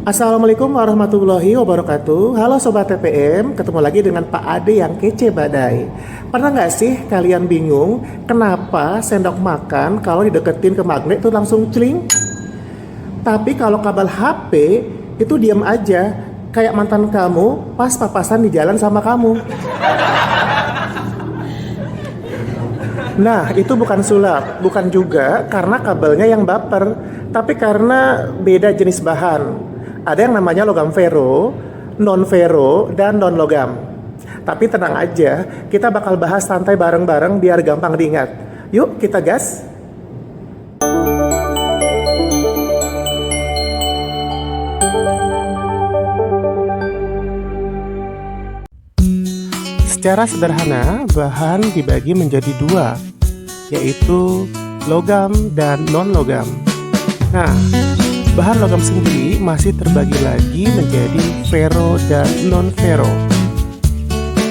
Assalamualaikum warahmatullahi wabarakatuh. Halo Sobat TPM, ketemu lagi dengan Pak Ade yang kece badai. Pernah nggak sih kalian bingung kenapa sendok makan kalau dideketin ke magnet itu langsung celing? Tapi kalau kabel HP itu diam aja, kayak mantan kamu pas papasan di jalan sama kamu. Nah, itu bukan sulap, bukan juga karena kabelnya yang baper, tapi karena beda jenis bahan. Ada yang namanya logam ferro, non ferro, dan non logam. Tapi tenang aja, kita bakal bahas santai bareng-bareng biar gampang diingat. Yuk, kita gas. Secara sederhana, bahan dibagi menjadi dua, yaitu logam dan non-logam. Nah, bahan logam sendiri masih terbagi lagi menjadi ferro dan non-ferro.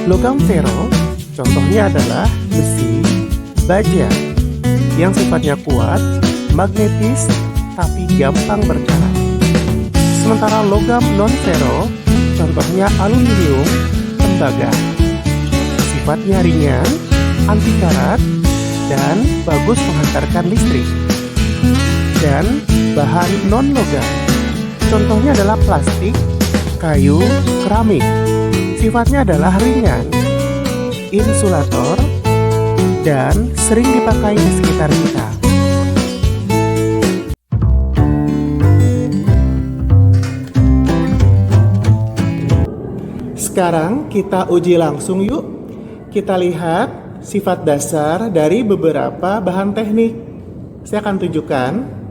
Logam ferro, contohnya adalah besi, baja, yang sifatnya kuat, magnetis, tapi gampang berkarat. Sementara logam non-ferro, contohnya aluminium, tembaga. Sifatnya ringan, anti karat, dan bagus menghantarkan listrik. Dan bahan non-logam, contohnya adalah plastik, kayu, keramik. Sifatnya adalah ringan, insulator, dan sering dipakai di sekitar kita. Sekarang kita uji langsung yuk. Kita lihat sifat dasar dari beberapa bahan teknik. Saya akan tunjukkan.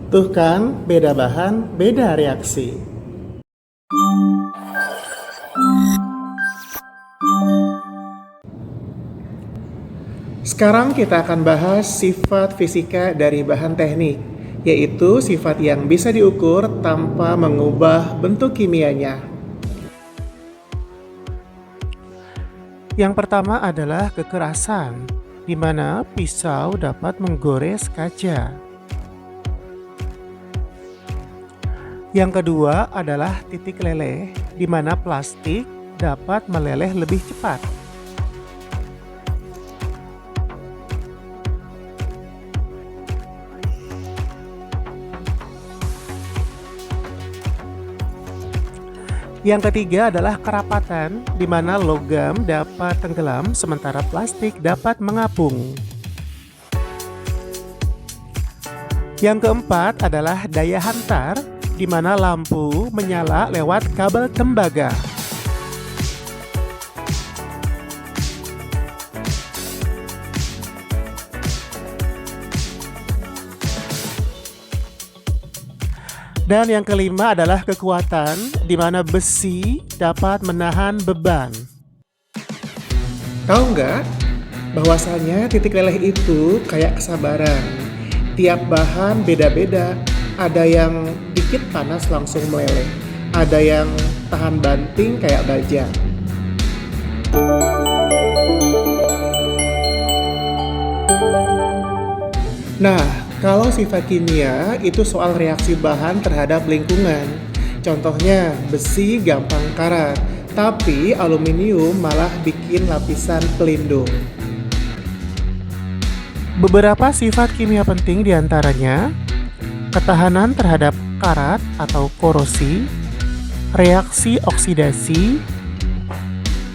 Tuh kan, beda bahan, beda reaksi. Sekarang kita akan bahas sifat fisika dari bahan teknik, yaitu sifat yang bisa diukur tanpa mengubah bentuk kimianya. Yang pertama adalah kekerasan, di mana pisau dapat menggores kaca. Yang kedua adalah titik leleh, di mana plastik dapat meleleh lebih cepat. Yang ketiga adalah kerapatan, di mana logam dapat tenggelam sementara plastik dapat mengapung. Yang keempat adalah daya hantar, di mana lampu menyala lewat kabel tembaga. Dan yang kelima adalah kekuatan, di mana besi dapat menahan beban. Tahu nggak bahwasanya titik leleh itu kayak kesabaran. Tiap bahan beda-beda. Ada yang dikit panas langsung meleleh, ada yang tahan banting kayak baja. Nah, kalau sifat kimia itu soal reaksi bahan terhadap lingkungan. Contohnya, besi gampang karat, Tapi aluminium malah bikin lapisan pelindung. Beberapa sifat kimia penting diantaranya ketahanan terhadap karat atau korosi, reaksi oksidasi,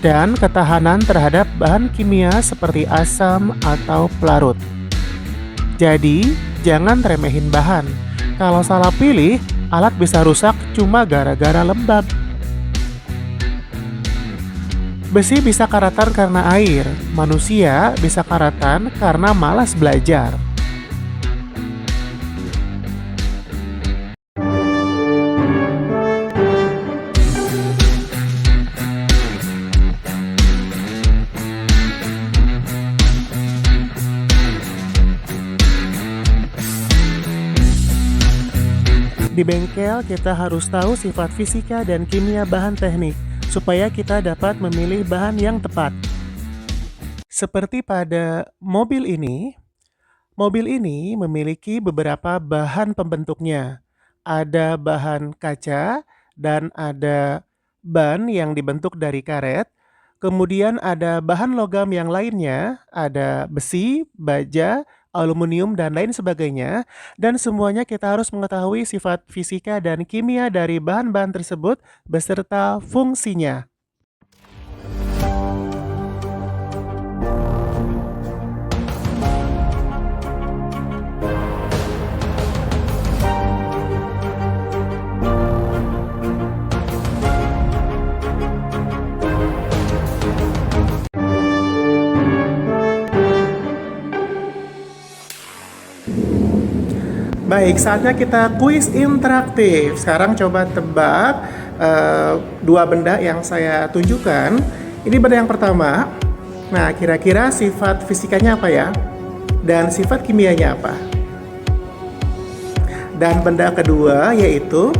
dan ketahanan terhadap bahan kimia seperti asam atau pelarut. Jadi, jangan remehin bahan. Kalau salah pilih, alat bisa rusak cuma gara-gara lembab. Besi bisa karatan karena air, manusia bisa karatan karena malas belajar. Di bengkel, kita harus tahu sifat fisika dan kimia bahan teknik, supaya kita dapat memilih bahan yang tepat. Seperti pada mobil ini memiliki beberapa bahan pembentuknya. Ada bahan kaca dan ada ban yang dibentuk dari karet. Kemudian ada bahan logam yang lainnya, ada besi, baja, aluminium, dan lain sebagainya. Dan semuanya kita harus mengetahui sifat fisika dan kimia dari bahan-bahan tersebut beserta fungsinya. Baik, saatnya kita kuis interaktif. Sekarang coba tebak dua benda yang saya tunjukkan. Ini benda yang pertama. Nah, kira-kira sifat fisikanya apa ya? Dan sifat kimianya apa? Dan benda kedua yaitu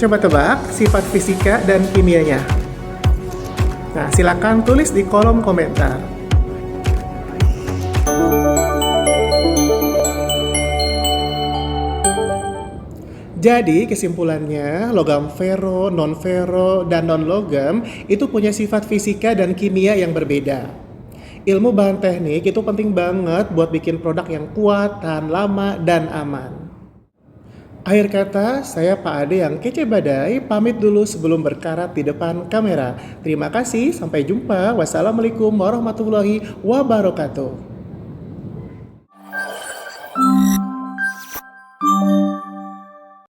coba tebak sifat fisika dan kimianya. Nah, silakan tulis di kolom komentar. Jadi kesimpulannya, logam ferro, non-ferro, dan non-logam itu punya sifat fisika dan kimia yang berbeda. Ilmu bahan teknik itu penting banget buat bikin produk yang kuat, tahan lama, dan aman. Akhir kata, saya Pak Ade yang kece badai, pamit dulu sebelum berkarat di depan kamera. Terima kasih, sampai jumpa. Wassalamualaikum warahmatullahi wabarakatuh.